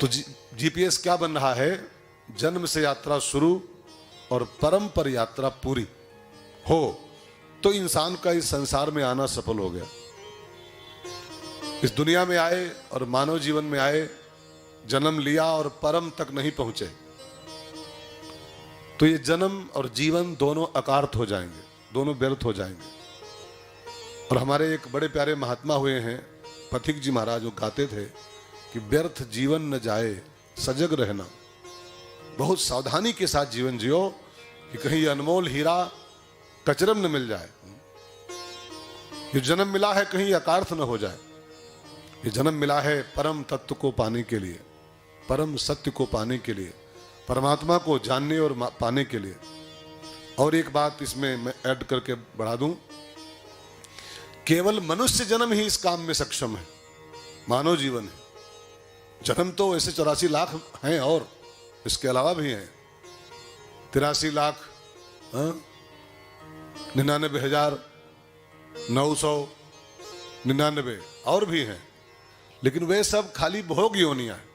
तो जीपीएस क्या बन रहा है? जन्म से यात्रा शुरू और परम पर यात्रा पूरी हो तो इंसान का इस संसार में आना सफल हो गया। इस दुनिया में आए और मानव जीवन में आए, जन्म लिया और परम तक नहीं पहुंचे तो ये जन्म और जीवन दोनों अकार्थ हो जाएंगे, दोनों व्यर्थ हो जाएंगे। और हमारे एक बड़े प्यारे महात्मा हुए हैं पथिक जी महाराज, वो गाते थे कि व्यर्थ जीवन न जाए सजग रहना, बहुत सावधानी के साथ जीवन जियो कि कहीं अनमोल हीरा कचरम न मिल जाए। ये जन्म मिला है कहीं अकार्थ न हो जाए। ये जन्म मिला है परम तत्व को पाने के लिए, परम सत्य को पाने के लिए, परमात्मा को जानने और पाने के लिए। और एक बात इसमें मैं ऐड करके बढ़ा दूं, केवल मनुष्य जन्म ही इस काम में सक्षम है, मानव जीवन है। जन्म तो ऐसे 84 लाख हैं और इसके अलावा भी हैं 83 लाख 99,999 और भी हैं, लेकिन वे सब खाली भोग योनियां हैं।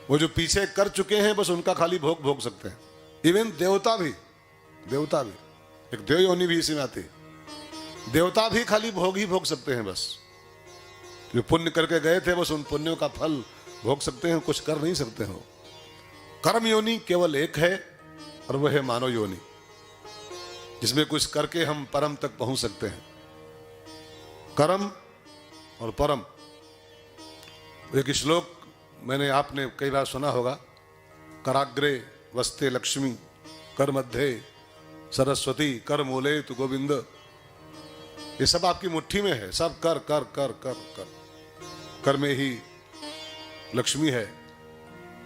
वो जो पीछे कर चुके हैं बस उनका खाली भोग भोग सकते हैं। इवन देवता भी एक देव योनि भी इसी में आती है। देवता भी खाली भोग ही भोग सकते हैं, बस जो पुण्य करके गए थे बस उन पुण्यों का फल भोग सकते हैं, कुछ कर नहीं सकते हो। कर्म योनि केवल एक है और वह है मानव योनि, जिसमें कुछ करके हम परम तक पहुंच सकते हैं। कर्म और परम, एक श्लोक मैंने आपने कई बार सुना होगा, कराग्रे वस्ते लक्ष्मी कर मध्य सरस्वती कर मूले तु गोविंद। ये सब आपकी मुट्ठी में है, सब कर कर कर कर कर कर में ही लक्ष्मी है।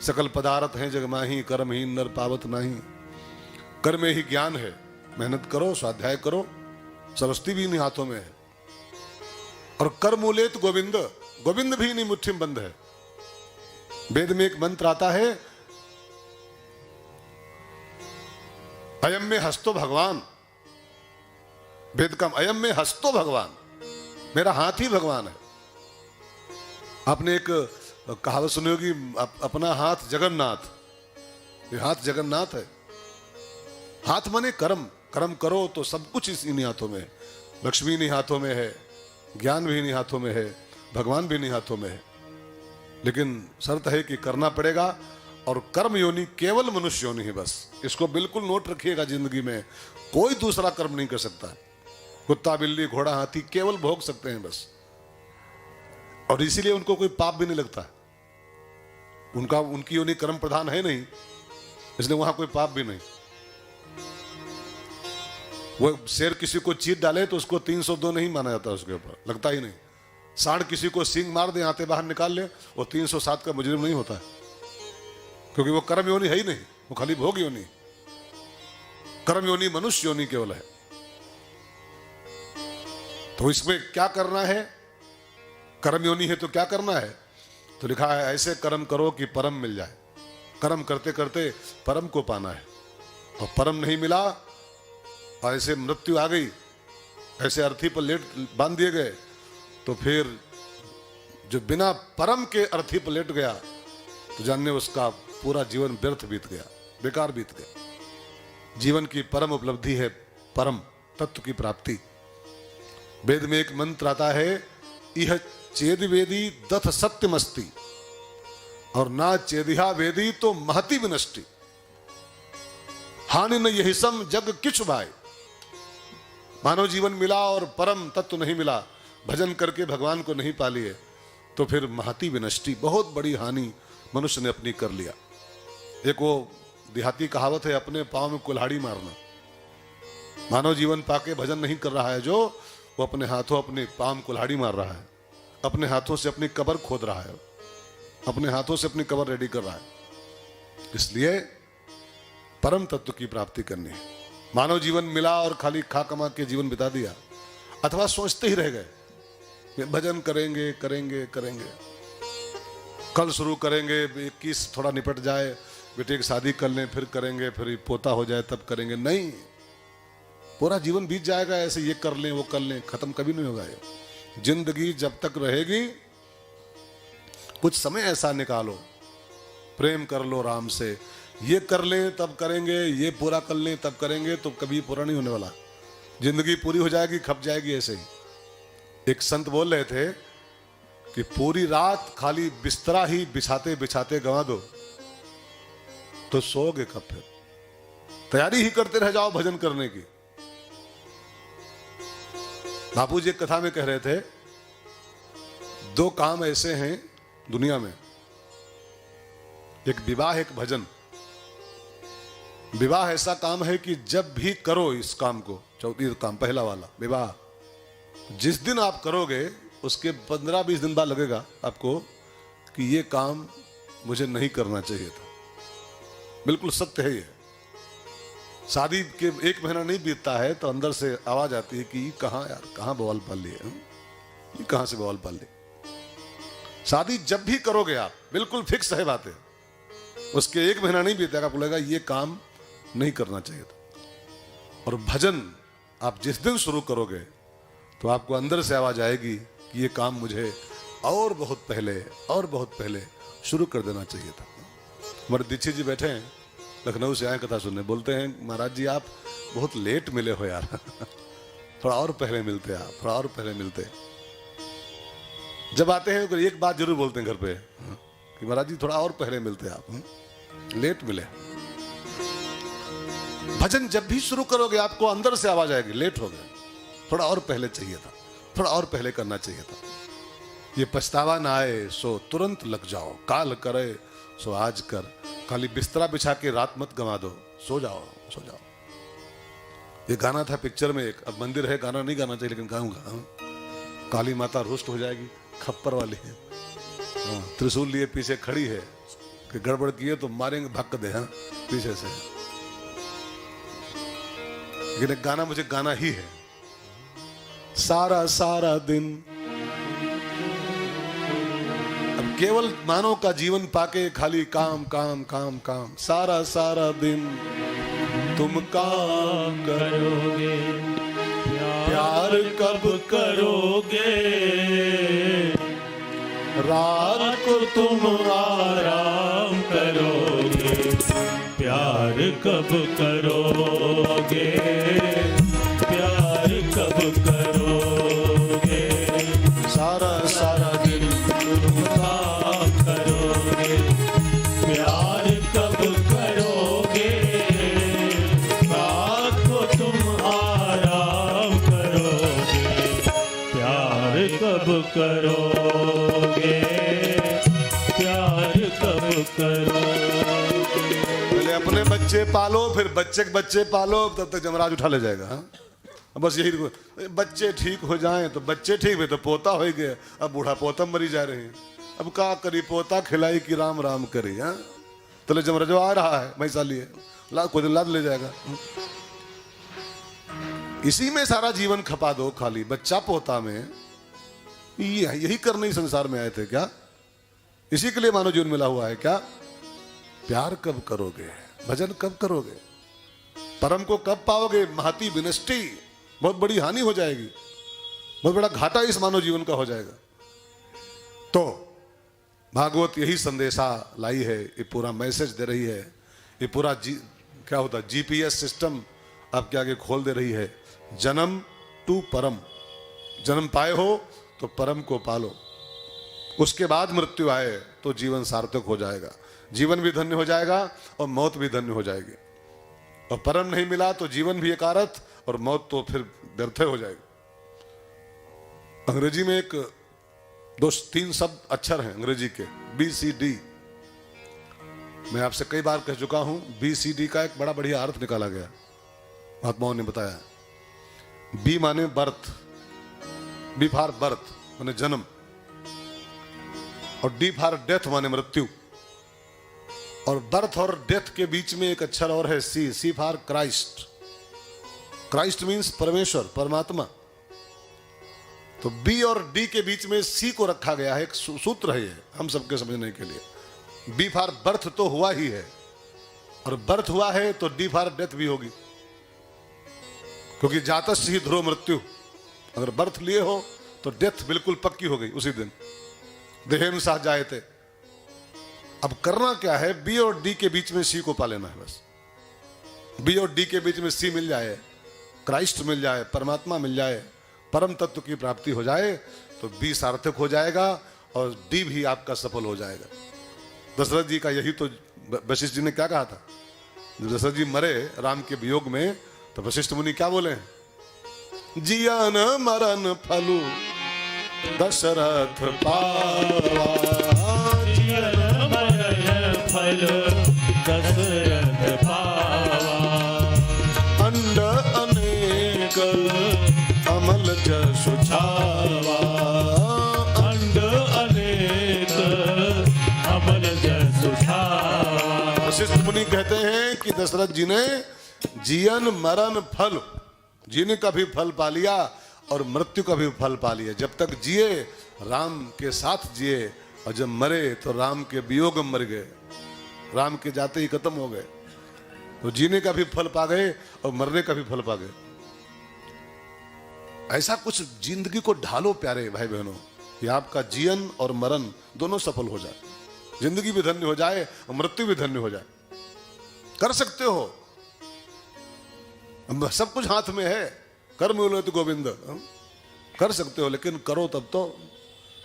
सकल पदार्थ हैं जग माही, कर्महीन नर पावत नाही। कर में ही ज्ञान है, मेहनत करो, स्वाध्याय करो, सरस्वती भी इन्हीं हाथों में है। और कर मूले तो गोविंद, गोविंद भी इन्हीं मुट्ठी में बंद है। वेद में एक मंत्र आता है, अयम में हस्तो भगवान। वेद का अयम में हस्तो भगवान, मेरा हाथ ही भगवान है। आपने एक कहावत सुनी होगी, अपना हाथ जगन्नाथ। ये हाथ जगन्नाथ है। हाथ माने कर्म, कर्म करो तो सब कुछ इन्हीं हाथों में है। लक्ष्मी इन्हीं हाथों में है, ज्ञान भी इन्हीं हाथों में है, भगवान भी इन्हीं हाथों में है। लेकिन शर्त है कि करना पड़ेगा। और कर्म योनि केवल मनुष्य योनि है, बस इसको बिल्कुल नोट रखिएगा। जिंदगी में कोई दूसरा कर्म नहीं कर सकता। कुत्ता बिल्ली घोड़ा हाथी केवल भोग सकते हैं बस, और इसीलिए उनको कोई पाप भी नहीं लगता। उनकी योनि कर्म प्रधान है नहीं, इसलिए वहां कोई पाप भी नहीं। वो शेर किसी को चीर डाले तो उसको 302 नहीं माना जाता, उसके ऊपर लगता ही नहीं। सांड किसी को सींग मार दे, आते बाहर निकाल ले, वो 307 का मुजरिम नहीं होता, क्योंकि वो कर्म योनि है ही नहीं, वो खाली भोग योनि। कर्म योनि मनुष्य योनि केवल है। तो इसमें क्या करना है? कर्म योनि है तो क्या करना है? तो लिखा है, ऐसे कर्म करो कि परम मिल जाए। कर्म करते करते परम को पाना है। और परम नहीं मिला और ऐसे मृत्यु आ गई, ऐसे अर्थी पर लेट बांध दिए गए, तो फिर जो बिना परम के अर्थी पर लेट गया तो जानने उसका पूरा जीवन व्यर्थ बीत गया, बेकार बीत गया। जीवन की परम उपलब्धि है परम तत्व की प्राप्ति। वेद में एक मंत्र आता है, यह चेद वेदी दथ सत्यमस्ति, और ना चेदिहा वेदी तो महति विनष्टि। हानि न यही सम जग किछ भाई। मानव जीवन मिला और परम तत्व नहीं मिला, भजन करके भगवान को नहीं पा लिए, तो फिर महति विनष्टि, बहुत बड़ी हानि मनुष्य ने अपनी कर लिया। एक वो देहाती कहावत है, अपने पांव में कुल्हाड़ी मारना। मानव जीवन पाके भजन नहीं कर रहा है जो, वो अपने हाथों अपने पांव में कुल्हाड़ी मार रहा है, अपने हाथों से अपनी कब्र खोद रहा है, अपने हाथों से अपनी कब्र रेडी कर रहा है। इसलिए परम तत्व की प्राप्ति करनी है। मानव जीवन मिला और खाली खा कमा के जीवन बिता दिया, अथवा सोचते ही रह गए भजन करेंगे करेंगे करेंगे, कल शुरू करेंगे, 21 थोड़ा निपट जाए, बेटे की शादी कर लें, फिर करेंगे, फिर पोता हो जाए तब करेंगे। नहीं, पूरा जीवन बीत जाएगा ऐसे, ये कर लें वो कर लें, खत्म कभी नहीं होगा ये। जिंदगी जब तक रहेगी कुछ समय ऐसा निकालो, प्रेम कर लो राम से, ये कर लें तब करेंगे, ये पूरा कर लें तब करेंगे, तो कभी पूरा नहीं होने वाला। जिंदगी पूरी हो जाएगी, खप जाएगी ऐसे ही। एक संत बोल रहे थे कि पूरी रात खाली बिस्तरा ही बिछाते बिछाते गंवा दो तो सोओगे कब? फिर तैयारी ही करते रह जाओ भजन करने की। बापू जी एक कथा में कह रहे थे, दो काम ऐसे हैं दुनिया में, एक विवाह एक भजन। विवाह ऐसा काम है कि जब भी करो इस काम को, चौथी काम पहला वाला विवाह, जिस दिन आप करोगे उसके 15-20 दिन बाद लगेगा आपको कि ये काम मुझे नहीं करना चाहिए था। बिल्कुल सत्य है ये। शादी के 1 महीना नहीं बीतता है तो अंदर से आवाज आती है कि कहाँ यार, कहाँ बवाल पाल लिए, ये कहाँ से बवाल पाल लिए। शादी जब भी करोगे आप, बिल्कुल फिक्स है बात है, उसके 1 महीना नहीं बीतेगा आपको लगेगा ये काम नहीं करना चाहिए था। और भजन आप जिस दिन शुरू करोगे तो आपको अंदर से आवाज आएगी कि ये काम मुझे और बहुत पहले शुरू कर देना चाहिए था। हमारे दीक्षित जी बैठे हैं, लखनऊ से आए कथा सुनने, बोलते हैं महाराज जी आप बहुत लेट मिले हो यार थोड़ा और पहले मिलते आप, थोड़ा और पहले मिलते। जब आते हैं तो एक बात जरूर बोलते हैं घर पे कि महाराज जी थोड़ा और पहले मिलते आप, लेट मिले। भजन जब भी शुरू करोगे आपको अंदर से आवाज आएगी लेट हो गए, थोड़ा और पहले चाहिए था, थोड़ा और पहले करना चाहिए था। ये पछतावा ना आए सो तुरंत लग जाओ, काल करे सो आज कर, खाली बिस्तरा बिछा के रात मत गंवा दो, सो जाओ सो जाओ। ये गाना था पिक्चर में एक, अब मंदिर है गाना नहीं गाना चाहिए लेकिन गाऊंगा। काली माता रुष्ट हो जाएगी, खप्पर वाली है, त्रिशूल लिए पीछे खड़ी है कि गड़बड़ किए तो मारेंगे, भक्क दे पीछे से। लेकिन गाना मुझे गाना ही है, सारा सारा दिन। अब केवल मानव का जीवन पाके खाली काम काम काम काम, सारा सारा दिन तुम काम करोगे, प्यार कब करोगे, रात को तुम आराम करोगे, प्यार कब करोगे, प्यार कब करोगे, सारा सारा दिन तुम काम करोगे, प्यार कब करोगे, रात को तुम आराम करोगे, प्यार कब करोगे, प्यार कब करोगे। पहले अपने बच्चे पालो, फिर बच्चे के बच्चे पालो, तब तक जमराज उठा ले जाएगा। हाँ? बस यही, बच्चे ठीक हो जाएं तो बच्चे ठीक हुए तो पोता हो गए, अब बूढ़ा पोता मरी जा रहे हैं, अब का करी, पोता खिलाई कि राम राम करी। हाँ तो ले जमराजो आ रहा है वैशाली है, ला कोई लाद ले जाएगा। इसी में सारा जीवन खपा दो, खाली बच्चा पोता में। यही करने ही संसार में आए थे क्या? इसी के लिए मानव जीवन मिला हुआ है क्या? प्यार कब करोगे, भजन कब करोगे, परम को कब पाओगे? महती विनष्टि, बहुत बड़ी हानि हो जाएगी, बहुत बड़ा घाटा इस मानव जीवन का हो जाएगा। तो भागवत यही संदेशा लाई है, ये पूरा मैसेज दे रही है, ये पूरा क्या होता है जीपीएस सिस्टम आपके आगे खोल दे रही है। जन्म टू परम, जन्म पाए हो तो परम को पालो, उसके बाद मृत्यु आए तो जीवन सार्थक हो जाएगा, जीवन भी धन्य हो जाएगा और मौत भी धन्य हो जाएगी। और परम नहीं मिला तो जीवन भी एकारथ और मौत तो फिर व्यर्थ हो जाएगी। अंग्रेजी में एक 2-3 शब्द अक्षर हैं अंग्रेजी के, BCD। मैं आपसे कई बार कह चुका हूं, BCD का एक बड़ा बढ़िया अर्थ निकाला गया, महात्माओं ने बताया। बी माने बर्थ, बी फॉर बर्थ माने जन्म, और डी फॉर डेथ माने मृत्यु। और बर्थ और डेथ के बीच में एक अक्षर और है सी, सी फॉर क्राइस्ट। क्राइस्ट मीन्स परमेश्वर, परमात्मा। तो बी और डी के बीच में सी को रखा गया है, एक सूत्र है ये हम सबके समझने के लिए। बी फॉर बर्थ तो हुआ ही है, और बर्थ हुआ है तो डी फॉर डेथ भी होगी, क्योंकि जातस्य ही ध्रुव मृत्यु। अगर बर्थ लिए हो तो डेथ बिल्कुल पक्की हो गई उसी दिन। देहेन साथ जाए थे, अब करना क्या है, बी और डी के बीच में सी को पा लेना है बस। बी और डी के बीच में सी मिल जाए, क्राइस्ट मिल जाए, परमात्मा मिल जाए, परम तत्व की प्राप्ति हो जाए, तो बी सार्थक हो जाएगा और डी भी आपका सफल हो जाएगा। दशरथ जी का यही तो वशिष्ठ जी ने क्या कहा था, जब दशरथ जी मरे राम के वियोग में, तो वशिष्ठ मुनि क्या बोले, जियन मरण फलु दशरथ पावा, जियन मरण फल दशरथ पावा, अंड अनेक अमल जसु छावा, अंड अनेक अमल जसु छावा। वशिष्ठ मुनि कहते हैं कि दशरथ जी ने जीवन मरण फल, जीने का भी फल पा लिया और मृत्यु का भी फल पा लिया। जब तक जिए राम के साथ जिए, और जब मरे तो राम के वियोग में मर गए, राम के जाते ही खत्म हो गए। तो जीने का भी फल पा गए और मरने का भी फल पा गए। ऐसा कुछ जिंदगी को ढालो प्यारे भाई बहनों, कि आपका जीवन और मरण दोनों सफल हो जाए, जिंदगी भी धन्य हो जाए और मृत्यु भी धन्य हो जाए। कर सकते हो, सब कुछ हाथ में है, कर्म उन्नति गोविंद, कर सकते हो, लेकिन करो तब तो।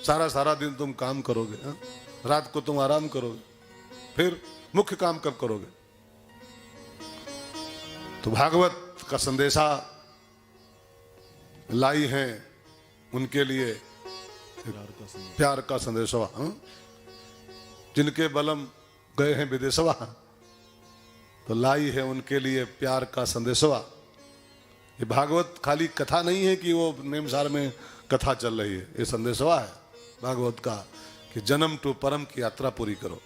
सारा दिन तुम काम करोगे, रात को तुम आराम करोगे, फिर मुख्य काम कब करोगे। तो भागवत का संदेशा लाई है उनके लिए प्यार का संदेशवा, जिनके बलम गए हैं विदेशवा, तो लाई है उनके लिए प्यार का संदेशवा। ये भागवत खाली कथा नहीं है कि वो नेमसार में कथा चल रही है, ये संदेशवा है भागवत का कि जन्म टू परम की यात्रा पूरी करो।